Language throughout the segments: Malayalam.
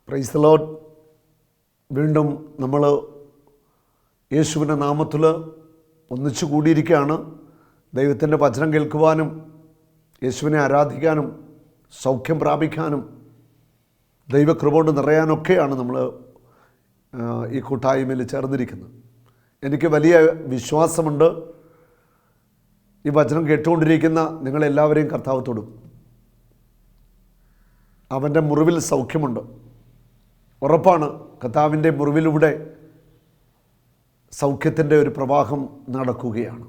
Praise the Lord. വീണ്ടും നമ്മൾ യേശുവിൻ്റെ നാമത്തിൽ ഒന്നിച്ചു കൂടിയിരിക്കുകയാണ്. ദൈവത്തിൻ്റെ വചനം കേൾക്കുവാനും യേശുവിനെ ആരാധിക്കാനും സൗഖ്യം പ്രാപിക്കാനും ദൈവകൃപ കൊണ്ട് നിറയാനൊക്കെയാണ് നമ്മൾ ഈ കൂട്ടായ്മയിൽ ചേർന്നിരിക്കുന്നത്. എനിക്ക് വലിയ വിശ്വാസമുണ്ട്, ഈ വചനം കേട്ടുകൊണ്ടിരിക്കുന്ന നിങ്ങളെല്ലാവരെയും കർത്താവ് തൊടും. അവൻ്റെ മുറിവിൽ സൗഖ്യമുണ്ട്, ഉറപ്പാണ്. കർത്താവിൻ്റെ മുറിവിലൂടെ സൗഖ്യത്തിൻ്റെ ഒരു പ്രവാഹം നടക്കുകയാണ്.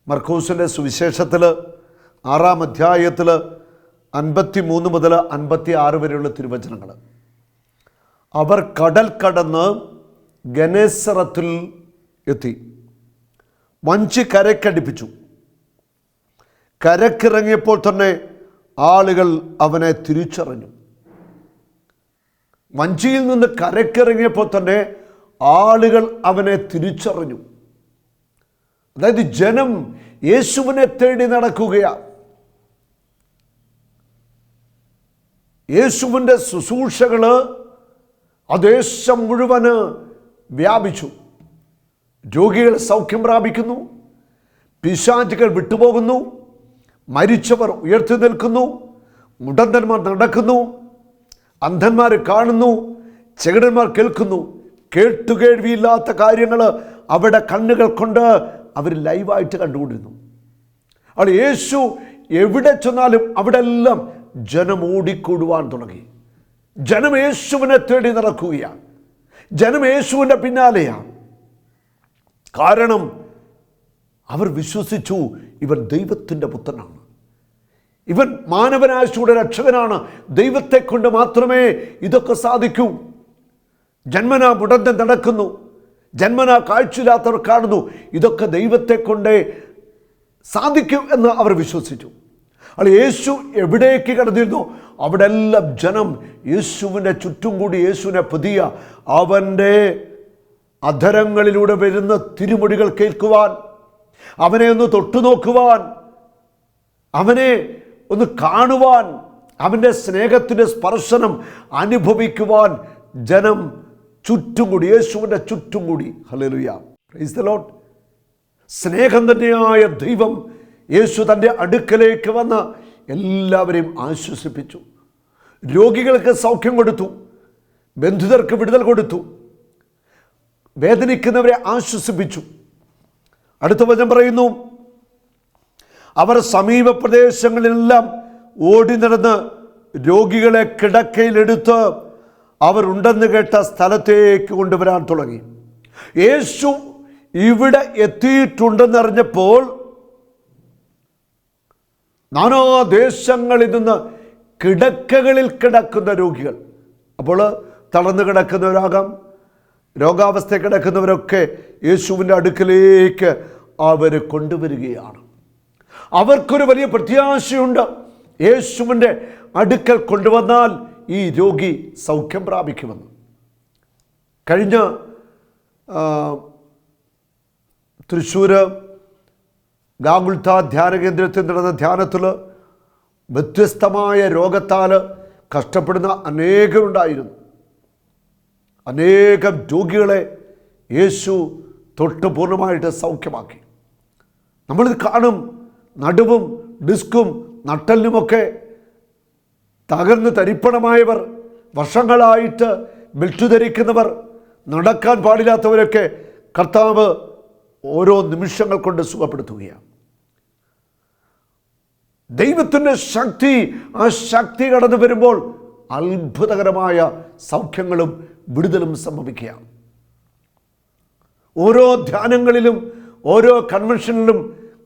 മർക്കോസിൻ്റെ സുവിശേഷത്തിൽ 6-ാം അധ്യായത്തിൽ 53 മുതൽ 56 വരെയുള്ള തിരുവചനങ്ങൾ. അവർ കടൽ കടന്ന് ഗനേസറത്തിൽ എത്തി. വഞ്ചി കരക്കടിപ്പിച്ചു. കരക്കിറങ്ങിയപ്പോൾ തന്നെ ആളുകൾ അവനെ തിരിച്ചറിഞ്ഞു. വഞ്ചിയിൽ നിന്ന് കരക്കിറങ്ങിയപ്പോൾ തന്നെ ആളുകൾ അവനെ തിരിച്ചറിഞ്ഞു. അതായത് ജനം യേശുവിനെ തേടി നടക്കുകയാണ്. യേശുവിൻ്റെ ശുശ്രൂഷകൾ ആ ദേശം മുഴുവന് വ്യാപിച്ചു. രോഗികൾ സൗഖ്യം പ്രാപിക്കുന്നു, പിശാചുകൾ വിട്ടുപോകുന്നു, മരിച്ചവർ ഉയർത്തി നിൽക്കുന്നു, മുടന്തന്മാർ നടക്കുന്നു, അന്ധന്മാർ കാണുന്നു, ചെകിടന്മാർ കേൾക്കുന്നു. കേട്ടുകേൾവിയില്ലാത്ത കാര്യങ്ങൾ അവിടെ കണ്ണുകൾ കൊണ്ട് അവർ ലൈവായിട്ട് കണ്ടുകൊണ്ടിരുന്നു. അവിടെ യേശു എവിടെ ചെന്നാലും അവിടെ എല്ലാം ജനം ഓടിക്കൂടുവാൻ തുടങ്ങി. ജനം യേശുവിനെ തേടി നടക്കുകയാണ്. ജനം യേശുവിൻ്റെ പിന്നാലെയാണ്. കാരണം അവർ വിശ്വസിച്ചു, ഇവൻ ദൈവത്തിൻ്റെ പുത്രനാണ്, ഇവൻ മാനവനാശയുടെ രക്ഷകനാണ്, ദൈവത്തെ കൊണ്ട് മാത്രമേ ഇതൊക്കെ സാധിക്കൂ. ജന്മനാ മുടന്തൻ നടക്കുന്നു, ജന്മനാ കാഴ്ചയില്ലാത്തവർ കാണുന്നു, ഇതൊക്കെ ദൈവത്തെ കൊണ്ടേ സാധിക്കും എന്ന് അവർ വിശ്വസിച്ചു. അപ്പോൾ യേശു എവിടേക്ക് കടന്നിരുന്നു അവിടെ എല്ലാം ജനം യേശുവിൻ്റെ ചുറ്റും കൂടി യേശുവിനെ പുതിയ അവൻ്റെ അധരങ്ങളിലൂടെ വരുന്ന തിരുമൊഴികൾ കേൾക്കുവാൻ, അവനെ ഒന്ന് തൊട്ടു നോക്കുവാൻ, അവനെ ഒന്ന് കാണുവാൻ, അവൻ്റെ സ്നേഹത്തിൻ്റെ സ്പർശനം അനുഭവിക്കുവാൻ ജനം ചുറ്റും കൂടി, യേശുവിൻ്റെ ചുറ്റും കൂടി. Hallelujah, praise the Lord. സ്നേഹം തന്നെയായ ദൈവം യേശു തൻ്റെ അടുക്കലേക്ക് വന്ന് എല്ലാവരെയും ആശ്വസിപ്പിച്ചു. രോഗികൾക്ക് സൗഖ്യം കൊടുത്തു, ബന്ധിതർക്ക് വിടുതൽ കൊടുത്തു, വേദനിക്കുന്നവരെ ആശ്വസിപ്പിച്ചു. അടുത്ത വചനം പറയുന്നു, അവർ സമീപ പ്രദേശങ്ങളിലെല്ലാം ഓടി നടന്ന് രോഗികളെ കിടക്കയിലെടുത്ത് അവരുണ്ടെന്ന് കേട്ട സ്ഥലത്തേക്ക് കൊണ്ടുവരാൻ തുടങ്ങി. യേശു ഇവിടെ എത്തിയിട്ടുണ്ടെന്നറിഞ്ഞപ്പോൾ നാനാ ദേശങ്ങളിൽ നിന്ന് കിടക്കകളിൽ കിടക്കുന്ന രോഗികൾ, അപ്പോൾ തളർന്നു കിടക്കുന്നവരാകാം, രോഗാവസ്ഥ കിടക്കുന്നവരൊക്കെ യേശുവിൻ്റെ അടുക്കലേക്ക് അവർ കൊണ്ടുവരികയാണ്. അവർക്കൊരു വലിയ പ്രത്യാശയുണ്ട്. യേശുവിൻ്റെ അടുക്കൽ കൊണ്ടുവന്നാൽ ഈ രോഗി സൗഖ്യം പ്രാപിക്കുമെന്ന്. കഴിഞ്ഞ തൃശ്ശൂർ ഗാഗുൽത്ത ധ്യാന കേന്ദ്രത്തിൽ നടന്ന ധ്യാനത്തിൽ വ്യത്യസ്തമായ രോഗത്താൽ കഷ്ടപ്പെടുന്ന അനേകരുണ്ടായിരുന്നു. അനേകം രോഗികളെ യേശു തൊട്ട് പൂർണ്ണമായിട്ട് സൗഖ്യമാക്കി. നമ്മളിത് കാണും. നടുവും ഡിസ്കും നട്ടലിനുമൊക്കെ തകർന്ന് തരിപ്പണമായവർ, വർഷങ്ങളായിട്ട് ബെൽറ്റ് ധരിക്കുന്നവർ, നടക്കാൻ പാടില്ലാത്തവരൊക്കെ കർത്താവ് ഓരോ നിമിഷങ്ങൾ കൊണ്ട് സുഖപ്പെടുത്തുകയാണ്. ദൈവത്തിൻ്റെ ശക്തി, ആ ശക്തി കടന്നു വരുമ്പോൾ അത്ഭുതകരമായ സൗഖ്യങ്ങളും വിടുതലും സംഭവിക്കുകയാണ്. ഓരോ ധ്യാനങ്ങളിലും ഓരോ കൺവെൻഷനിലും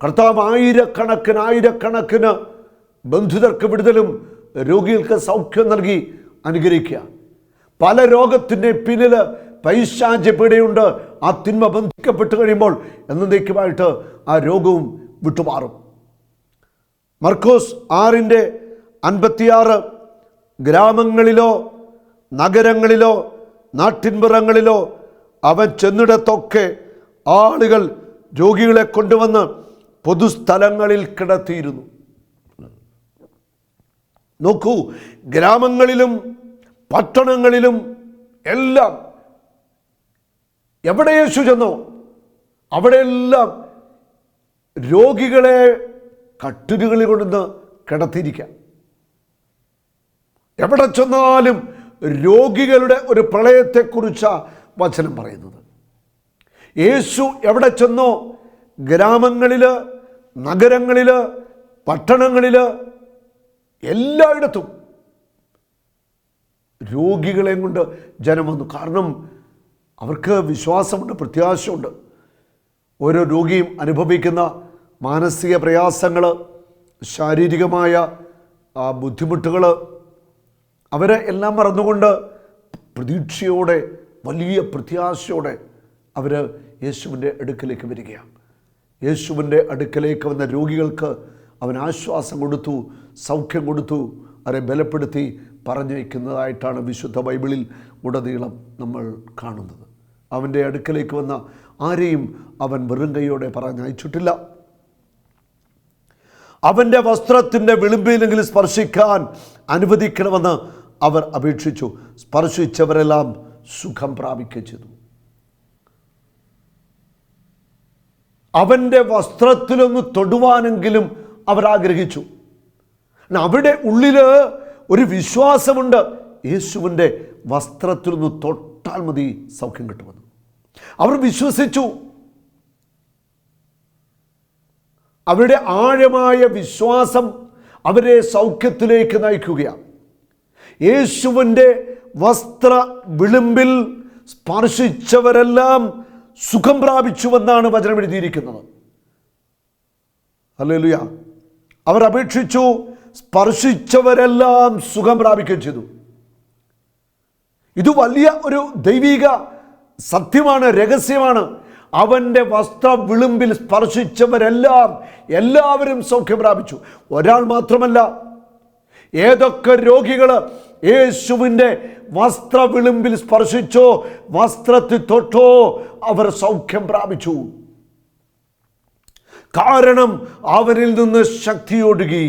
കർത്താവ് ആയിരക്കണക്കിന് ബന്ധിതർക്ക് വിടുതലും രോഗികൾക്ക് സൗഖ്യം നൽകി അനുഗ്രഹിക്കുക. പല രോഗത്തിൻ്റെ പിന്നിൽ പൈശാചിക പീഡയുണ്ട്. ആ തിന്മ ബന്ധിക്കപ്പെട്ട് കഴിയുമ്പോൾ എന്നേക്കുമായിട്ട് ആ രോഗവും വിട്ടുമാറും. മർക്കോസ് 6:56 ഗ്രാമങ്ങളിലോ നഗരങ്ങളിലോ നാട്ടിൻപുറങ്ങളിലോ അവൻ ചെന്നിടത്തൊക്കെ ആളുകൾ രോഗികളെ കൊണ്ടുവന്ന് പൊതുസ്ഥലങ്ങളിൽ കിടത്തിയിരുന്നു. നോക്കൂ, ഗ്രാമങ്ങളിലും പട്ടണങ്ങളിലും എല്ലാം എവിടെ യേശു ചെന്നോ അവിടെയെല്ലാം രോഗികളെ കട്ടിലുകളിൽ കൊണ്ടുവന്ന് കിടത്തിയിരിക്കാം. എവിടെ ചെന്നാലും രോഗികളുടെ ഒരു പ്രളയത്തെക്കുറിച്ചാണ് വചനം പറയുന്നത്. യേശു എവിടെ ചെന്നോ ഗ്രാമങ്ങളിൽ, നഗരങ്ങളിൽ, പട്ടണങ്ങളിൽ എല്ലായിടത്തും രോഗികളെയും കൊണ്ട് ജനം വന്നു. കാരണം അവർക്ക് വിശ്വാസമുണ്ട്, പ്രത്യാശയുണ്ട്. ഓരോ രോഗിയും അനുഭവിക്കുന്ന മാനസിക പ്രയാസങ്ങൾ, ശാരീരികമായ ബുദ്ധിമുട്ടുകൾ, അവരെ എല്ലാം മറന്നുകൊണ്ട് പ്രതീക്ഷയോടെ, വലിയ പ്രത്യാശയോടെ അവർ യേശുവിൻ്റെ അടുക്കലേക്ക് വരികയാണ്. യേശുവിൻ്റെ അടുക്കലേക്ക് വന്ന രോഗികൾക്ക് അവൻ ആശ്വാസം കൊടുത്തു, സൗഖ്യം കൊടുത്തു, അവരെ ബലപ്പെടുത്തി പറഞ്ഞയക്കുന്നതായിട്ടാണ് വിശുദ്ധ ബൈബിളിൽ ഉടനീളം നമ്മൾ കാണുന്നത്. അവൻ്റെ അടുക്കലേക്ക് വന്ന ആരെയും അവൻ വെറും കൈയോടെ പറഞ്ഞയച്ചിട്ടില്ല. അവൻ്റെ വസ്ത്രത്തിൻ്റെ വിളിമ്പിലെങ്കിലും സ്പർശിക്കാൻ അനുവദിക്കണമെന്ന് അവർ അപേക്ഷിച്ചു. സ്പർശിച്ചവരെല്ലാം സുഖം പ്രാപിക്കുകയും ചെയ്തു. അവൻ്റെ വസ്ത്രത്തിലൊന്ന് തൊടുവാനെങ്കിലും അവർ ആഗ്രഹിച്ചു. അവിടെ ഉള്ളിൽ ഒരു വിശ്വാസമുണ്ട്, യേശുവിൻ്റെ വസ്ത്രത്തിലൊന്ന് തൊട്ടാൽ മതി സൗഖ്യം കിട്ടുമെന്ന്. അവർ വിശ്വസിച്ചു. അവരുടെ ആഴമായ വിശ്വാസം അവരെ സൗഖ്യത്തിലേക്ക് നയിക്കുകയാണ്. യേശുവിൻ്റെ വസ്ത്ര വിളിമ്പിൽ സ്പർശിച്ചവരെല്ലാം സുഖം പ്രാപിച്ചുവെന്നാണ് വചനം എഴുതിയിരിക്കുന്നത്. ഹല്ലേലൂയ. അവർ അപേക്ഷിച്ചു, സ്പർശിച്ചവരെല്ലാം സുഖം പ്രാപിക്കുകയും ചെയ്തു. ഇത് വലിയ ഒരു ദൈവിക സത്യമാണ്, രഹസ്യമാണ്. അവൻ്റെ വസ്ത്ര വിളിമ്പിൽ എല്ലാവരും സൗഖ്യം പ്രാപിച്ചു. ഒരാൾ മാത്രമല്ല, ഏതൊക്കെ രോഗികൾ യേശുവിൻ്റെ വസ്ത്ര വിളിമ്പിൽ സ്പർശിച്ചോ, വസ്ത്രത്തിൽ തൊട്ടോ, അവർ സൗഖ്യം പ്രാപിച്ചു. കാരണം അവനിൽ നിന്ന് ശക്തി ഒഴുകി.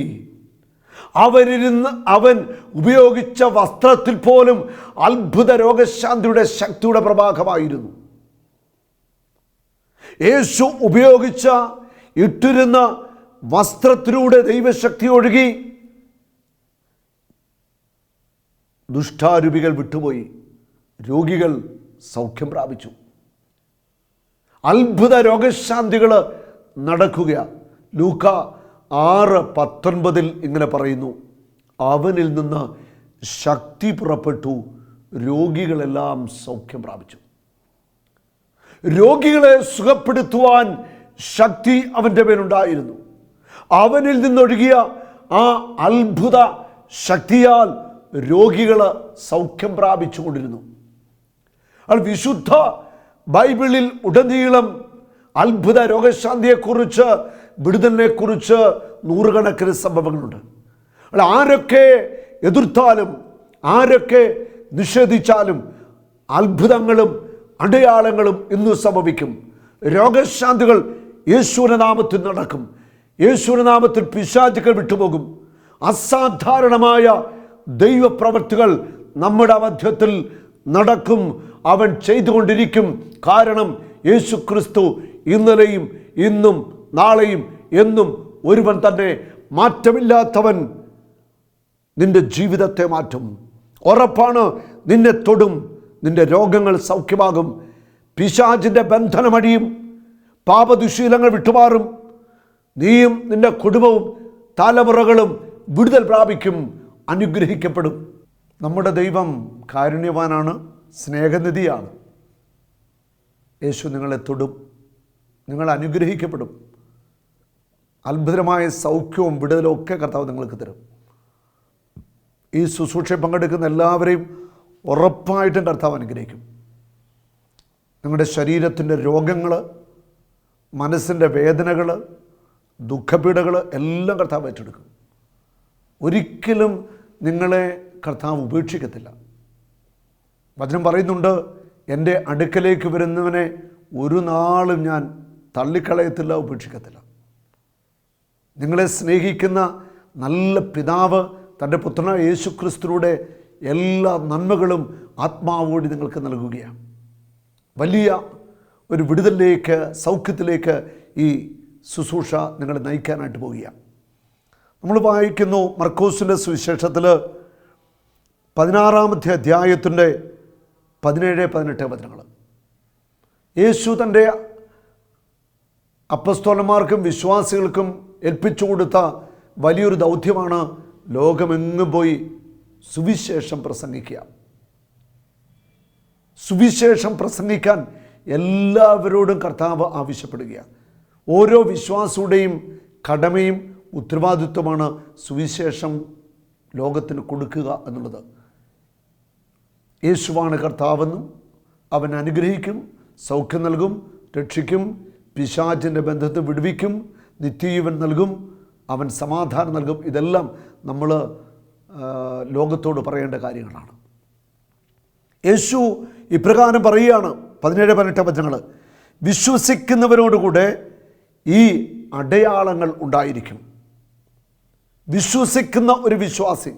അവൻ ഉപയോഗിച്ച വസ്ത്രത്തിൽ പോലും അത്ഭുത രോഗശാന്തിയുടെ ശക്തിയുടെ പ്രവാഹമായിരുന്നു. യേശു ഇട്ടിരുന്ന വസ്ത്രത്തിലൂടെ ദൈവശക്തി ഒഴുകി. ദുഷ്ടാരൂപികൾ വിട്ടുപോയി, രോഗികൾ സൗഖ്യം പ്രാപിച്ചു. അത്ഭുത രോഗശാന്തികൾ നടക്കുകയാണ്. ലൂക്ക 6:19 ഇങ്ങനെ പറയുന്നു, അവനിൽ നിന്ന് ശക്തി പുറപ്പെട്ടു, രോഗികളെല്ലാം സൗഖ്യം പ്രാപിച്ചു. രോഗികളെ സുഖപ്പെടുത്തുവാൻ ശക്തി അവൻ്റെ മേലുണ്ടായിരുന്നു. അവനിൽ നിന്നൊഴുകിയ ആ അത്ഭുത ശക്തിയാൽ രോഗികൾ സൗഖ്യം പ്രാപിച്ചുകൊണ്ടിരുന്നു. വിശുദ്ധ ബൈബിളിൽ ഉടനീളം അത്ഭുത രോഗശാന്തിയെക്കുറിച്ച്, വിടുതലിനെക്കുറിച്ച് നൂറുകണക്കിന് സംഭവങ്ങളുണ്ട്. ആരൊക്കെ എതിർത്താലും, ആരൊക്കെ നിഷേധിച്ചാലും അത്ഭുതങ്ങളും അടയാളങ്ങളും ഇന്ന് സംഭവിക്കും. രോഗശാന്തികൾ യേശുവിന്റെ നാമത്തിൽ നടക്കും. യേശുവിന്റെ നാമത്തിൽ പിശാചുക്കൾ വിട്ടുപോകും. അസാധാരണമായ ദൈവപ്രവൃത്തികൾ നമ്മുടെ മധ്യത്തിൽ നടക്കും. അവൻ ചെയ്തുകൊണ്ടിരിക്കും. കാരണം യേശു ക്രിസ്തു ഇന്നലെയും ഇന്നും നാളെയും എന്നും ഒരുവൻ തന്നെ. മാറ്റമില്ലാത്തവൻ നിന്റെ ജീവിതത്തെ മാറ്റും. ഉറപ്പാണ്, നിന്നെ തൊടും, നിന്റെ രോഗങ്ങൾ സൗഖ്യമാകും, പിശാചിൻ്റെ ബന്ധനമടിയും, പാപദുശീലങ്ങൾ വിട്ടുമാറും, നീയും നിന്റെ കുടുംബവും തലമുറകളും വിടുതൽ പ്രാപിക്കും, അനുഗ്രഹിക്കപ്പെടും. നമ്മുടെ ദൈവം കാരുണ്യവാനാണ്, സ്നേഹനിധിയാണ്. യേശു നിങ്ങളെ തൊടും, നിങ്ങൾ അനുഗ്രഹിക്കപ്പെടും. അത്ഭുതമായ സൗഖ്യവും വിടുതലും ഒക്കെ കർത്താവ് നിങ്ങൾക്ക് തരും. ഈ ശുശ്രൂഷയിൽ പങ്കെടുക്കുന്ന എല്ലാവരെയും ഉറപ്പായിട്ടും കർത്താവ് അനുഗ്രഹിക്കും. നിങ്ങളുടെ ശരീരത്തിൻ്റെ രോഗങ്ങൾ, മനസ്സിൻ്റെ വേദനകൾ, ദുഃഖപീഠകൾ എല്ലാം കർത്താവ് ഏറ്റെടുക്കും. ഒരിക്കലും നിങ്ങളെ കർത്താവ് ഉപേക്ഷിക്കത്തില്ല. വചനം പറയുന്നുണ്ട്, എൻ്റെ അടുക്കലേക്ക് വരുന്നവനെ ഒരു നാളും ഞാൻ തള്ളിക്കളയത്തില്ല, ഉപേക്ഷിക്കത്തില്ല. നിങ്ങളെ സ്നേഹിക്കുന്ന നല്ല പിതാവ് തൻ്റെ പുത്രനായ യേശു ക്രിസ്തുവിലൂടെ എല്ലാ നന്മകളും ആത്മാവോടി നിങ്ങൾക്ക് നൽകുകയാണ്. വലിയ ഒരു വിടുതലിലേക്ക്, സൗഖ്യത്തിലേക്ക് ഈ ശുശ്രൂഷ നിങ്ങളെ നയിക്കാനായിട്ട് പോവുകയാണ്. നമ്മൾ വായിക്കുന്നു മർക്കോസിൻ്റെ സുവിശേഷത്തിൽ 16-ാമത്തെ അധ്യായത്തിൻ്റെ 17-18 വചനങ്ങൾ. യേശു തൻ്റെ അപ്പസ്തോലന്മാർക്കും വിശ്വാസികൾക്കും ഏൽപ്പിച്ചു കൊടുത്ത വലിയൊരു ദൗത്യമാണ് ലോകമെങ്ങും പോയി സുവിശേഷം പ്രസംഗിക്കുക. സുവിശേഷം പ്രസംഗിക്കാൻ എല്ലാവരോടും കർത്താവ് ആവശ്യപ്പെടുകയാണ്. ഓരോ വിശ്വാസിയുടെയും കടമയും ഉത്തരവാദിത്വമാണ് സുവിശേഷം ലോകത്തിന് കൊടുക്കുക എന്നുള്ളത്. യേശുവാണ് കർത്താവെന്നും അവൻ അനുഗ്രഹിക്കും, സൗഖ്യം നൽകും, രക്ഷിക്കും, പിശാചിൻ്റെ ബന്ധത്തെ വിടുവിക്കും, നിത്യജീവൻ നൽകും, അവൻ സമാധാനം നൽകും. ഇതെല്ലാം നമ്മൾ ലോകത്തോട് പറയേണ്ട കാര്യങ്ങളാണ്. യേശു ഇപ്രകാരം പറയുകയാണ്, 17-18 വചനങ്ങൾ. വിശ്വസിക്കുന്നവരോടുകൂടെ ഈ അടയാളങ്ങൾ ഉണ്ടായിരിക്കും. വിശ്വസിക്കുന്ന ഒരു വിശ്വാസി,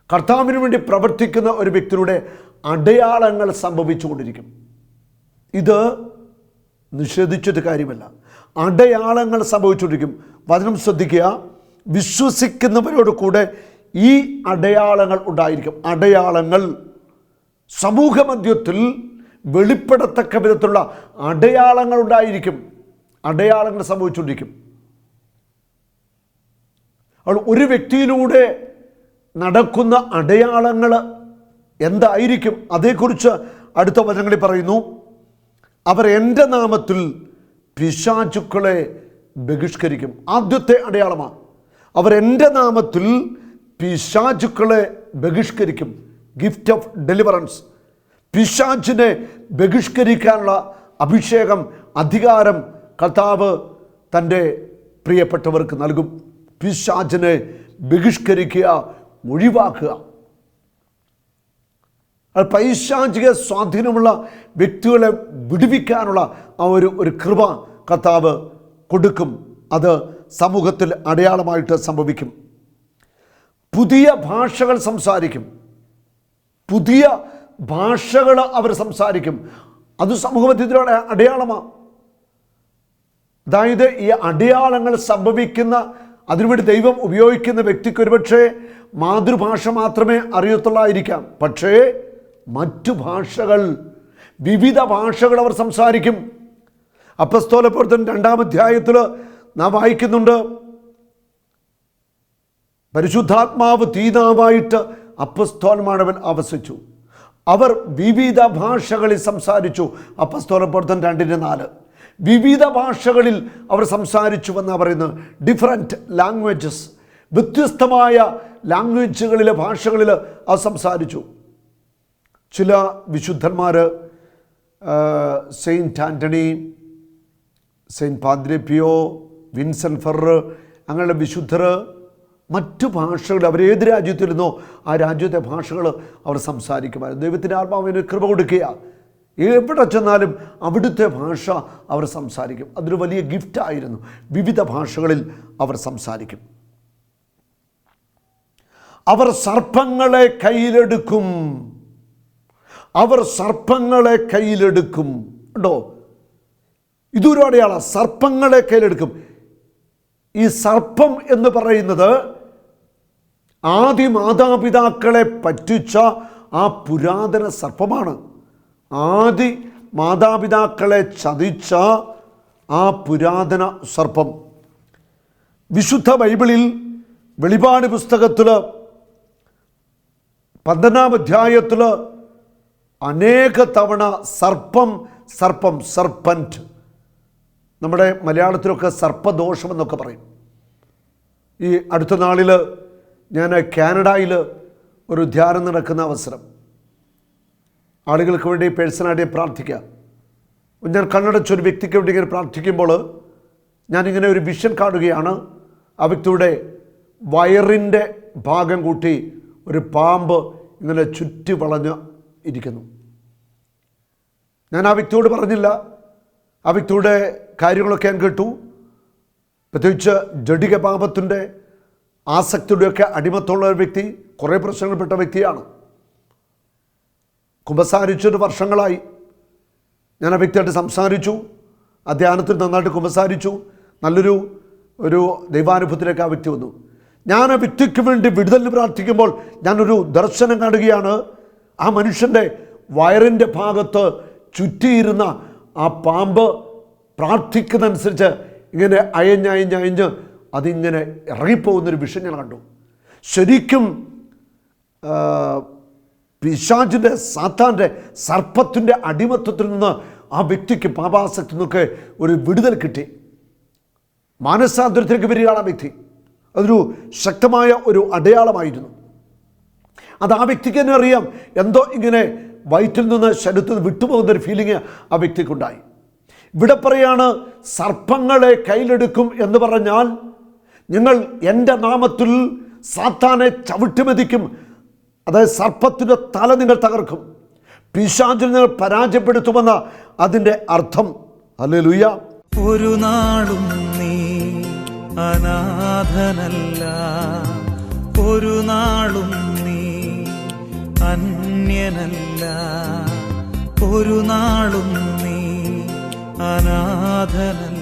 കർത്താവിന് വേണ്ടി പ്രവർത്തിക്കുന്ന ഒരു വ്യക്തിയുടെ അടയാളങ്ങൾ സംഭവിച്ചുകൊണ്ടിരിക്കും. ഇത് നിഷേധിച്ചിട്ട് കാര്യമല്ല, അടയാളങ്ങൾ സംഭവിച്ചുകൊണ്ടിരിക്കും. വചനം ശ്രദ്ധിക്കുക. വിശ്വസിക്കുന്നവരോട് കൂടെ ഈ അടയാളങ്ങൾ ഉണ്ടായിരിക്കും. അടയാളങ്ങൾ സമൂഹമധ്യത്തിൽ വെളിപ്പെടത്തക്ക വിധത്തിലുള്ള അടയാളങ്ങൾ ഉണ്ടായിരിക്കും. അടയാളങ്ങൾ സംഭവിച്ചുകൊണ്ടിരിക്കും. അപ്പോൾ ഒരു വ്യക്തിയിലൂടെ നടക്കുന്ന അടയാളങ്ങൾ എന്തായിരിക്കും? അതേക്കുറിച്ച് അടുത്ത വചനങ്ങളിൽ പറയുന്നു. അവർ എൻ്റെ നാമത്തിൽ പിശാചുക്കളെ ബഹിഷ്കരിക്കും. ആദ്യത്തെ അടയാളമാണ്. അവർ എൻ്റെ നാമത്തിൽ പിശാചുക്കളെ ബഹിഷ്കരിക്കും. Gift of deliverance. പിശാചിനെ ബഹിഷ്കരിക്കാനുള്ള അഭിഷേകം, അധികാരം കർത്താവ് തൻ്റെ പ്രിയപ്പെട്ടവർക്ക് നൽകും. പിശാചിനെ ബഹിഷ്കരിക്കുക, ഒഴിവാക്കുക. പൈശാചിക സ്വാധീനമുള്ള വ്യക്തികളെ വിടുവിക്കാനുള്ള ആ ഒരു കൃപ കർത്താവ് കൊടുക്കും. അത് സമൂഹത്തിൽ അടയാളമായിട്ട് സംഭവിക്കും. പുതിയ ഭാഷകൾ സംസാരിക്കും. പുതിയ ഭാഷകൾ അവർ സംസാരിക്കും. അത് സമൂഹമധ്യത്തിലുള്ള അടയാളമാണ്. അതായത് ഈ അടയാളങ്ങൾ സംഭവിക്കുന്ന, അതിനുവേണ്ടി ദൈവം ഉപയോഗിക്കുന്ന വ്യക്തിക്ക് ഒരുപക്ഷെ മാതൃഭാഷ മാത്രമേ അറിയത്തുള്ളായിരിക്കാം. പക്ഷേ മറ്റു ഭാഷകൾ, വിവിധ ഭാഷകൾ അവർ സംസാരിക്കും. അപ്പസ്തോലപ്രവർത്തനം 2-ാം അധ്യായത്തിൽ നാം വായിക്കുന്നുണ്ട്, പരിശുദ്ധാത്മാവ് തീനാവായിട്ട് അപ്പസ്തോലന്മാരവൻ ആവസിച്ചു. അവർ വിവിധ ഭാഷകളിൽ സംസാരിച്ചു. അപ്പസ്തോലപ്രവർത്തനം 2:4. വിവിധ ഭാഷകളിൽ അവർ സംസാരിച്ചു എന്നാണ് പറയുന്നത്. ഡിഫറൻറ്റ് ലാംഗ്വേജസ്, വ്യത്യസ്തമായ ലാംഗ്വേജുകളിലെ ഭാഷകളിൽ അവർ സംസാരിച്ചു. ചില വിശുദ്ധന്മാർ, Saint Anthony, Saint Padre Pio, Vincent Ferrer, അങ്ങനെയുള്ള വിശുദ്ധർ മറ്റു ഭാഷകൾ, അവരേത് രാജ്യത്തിരുന്നോ ആ രാജ്യത്തെ ഭാഷകൾ അവർ സംസാരിക്കുമായിരുന്നു. ദൈവത്തിൻ്റെ ആത്മാവിന് കൃപ കൊടുക്കുക. എവിടെ ചെന്നാലും അവിടുത്തെ ഭാഷ അവർ സംസാരിക്കും. അതൊരു വലിയ ഗിഫ്റ്റായിരുന്നു. വിവിധ ഭാഷകളിൽ അവർ സംസാരിക്കും. അവർ സർപ്പങ്ങളെ കയ്യിലെടുക്കും. അവർ സർപ്പങ്ങളെ കയ്യിലെടുക്കും. ഉണ്ടോ? ഇതൊരു അടയാളം. സർപ്പങ്ങളെ കയ്യിലെടുക്കും. ഈ സർപ്പം എന്ന് പറയുന്നത് ആദി മാതാപിതാക്കളെ പറ്റിച്ച ആ പുരാതന സർപ്പമാണ്. ആദി മാതാപിതാക്കളെ ചതിച്ച ആ പുരാതന സർപ്പം. വിശുദ്ധ ബൈബിളിൽ വെളിപാട് പുസ്തകത്തിൽ 12-ാം അധ്യായത്തിൽ അനേക തവണ സർപ്പം, സർപ്പം, സർപ്പൻറ്റ്, നമ്മുടെ മലയാളത്തിലൊക്കെ സർപ്പദോഷം എന്നൊക്കെ പറയും. ഈ അടുത്ത നാളിൽ ഞാൻ കാനഡയിൽ ഒരു ധ്യാനം നടക്കുന്ന അവസരം, ആളുകൾക്ക് വേണ്ടി പേഴ്സണായിട്ട് പ്രാർത്ഥിക്കുക. ഞാൻ കണ്ണടച്ചൊരു വ്യക്തിക്ക് വേണ്ടി ഇങ്ങനെ പ്രാർത്ഥിക്കുമ്പോൾ ഞാനിങ്ങനെ ഒരു വിഷൻ കാണുകയാണ്. ആ വ്യക്തിയുടെ വയറിൻ്റെ ഭാഗം കൂട്ടി ഒരു പാമ്പ് ഇങ്ങനെ ചുറ്റി വളഞ്ഞ് ഇരിക്കുന്നു. ഞാൻ ആ വ്യക്തിയോട് പറഞ്ഞില്ല. ആ വ്യക്തിയുടെ കാര്യങ്ങളൊക്കെ ഞാൻ കേട്ടു. പ്രത്യേകിച്ച് ജഡിക പാപത്തിൻ്റെ ആസക്തിയുടെയൊക്കെ അടിമത്തുള്ള ഒരു വ്യക്തി, കുറേ പ്രശ്നങ്ങൾപ്പെട്ട വ്യക്തിയാണ്. കുമ്പസാരിച്ചൊരു വർഷങ്ങളായി. ഞാൻ ആ വ്യക്തിയായിട്ട് സംസാരിച്ചു, ആ ധ്യാനത്തിൽ നന്നായിട്ട് കുമ്പസാരിച്ചു. നല്ലൊരു ദൈവാനുഭവത്തിലേക്ക് ആ വ്യക്തി വന്നു. ഞാൻ ആ വ്യക്തിക്ക് വേണ്ടി വിടുതലിന് പ്രാർത്ഥിക്കുമ്പോൾ ഞാനൊരു ദർശനം കാണുകയാണ്. ആ മനുഷ്യൻ്റെ വയറിൻ്റെ ഭാഗത്ത് ചുറ്റിയിരുന്ന ആ പാമ്പ് പ്രാർത്ഥിക്കുന്നതനുസരിച്ച് ഇങ്ങനെ അയഞ്ഞ് അതിങ്ങനെ ഇറങ്ങിപ്പോകുന്നൊരു വിഷയം ഞാൻ കണ്ടു. ശരിക്കും പിശാചിൻ്റെ, സാത്താൻ്റെ, സർപ്പത്തിൻ്റെ അടിമത്തത്തിൽ നിന്ന് ആ വ്യക്തിക്ക്, പാപാസക്തി നിന്നൊക്കെ ഒരു വിടുതൽ കിട്ടി. മാനസാന്തരത്തിലേക്ക് വരികയാണ് ആ വ്യക്തി. അതൊരു ശക്തമായ ഒരു അടയാളമായിരുന്നു. അത് ആ വ്യക്തിക്ക് തന്നെ അറിയാം, എന്തോ ഇങ്ങനെ വയറ്റിൽ നിന്ന് ശരീരത്തിൽ നിന്ന് വിട്ടുപോകുന്നൊരു ഫീലിംഗ് ആ വ്യക്തിക്കുണ്ടായി. ഇവിടെ പറയാണ്, സർപ്പങ്ങളെ കയ്യിലെടുക്കും എന്ന് പറഞ്ഞാൽ നിങ്ങൾ എൻ്റെ നാമത്തിൽ സാത്താനെ ചവിട്ടിമെതിക്കും. അതായത് സർപ്പത്തിൻ്റെ തല നിങ്ങൾ തകർക്കും, പിശാചിനെ നിങ്ങൾ പരാജയപ്പെടുത്തുമെന്ന അതിൻ്റെ അർത്ഥം. ഹല്ലേലൂയ. ഒരു നാളും നീ അനാഥനല്ല, ഒരു നാളും നീ അന്യനല്ല, ഒരു നാളും നീ അനാഥനല്ല.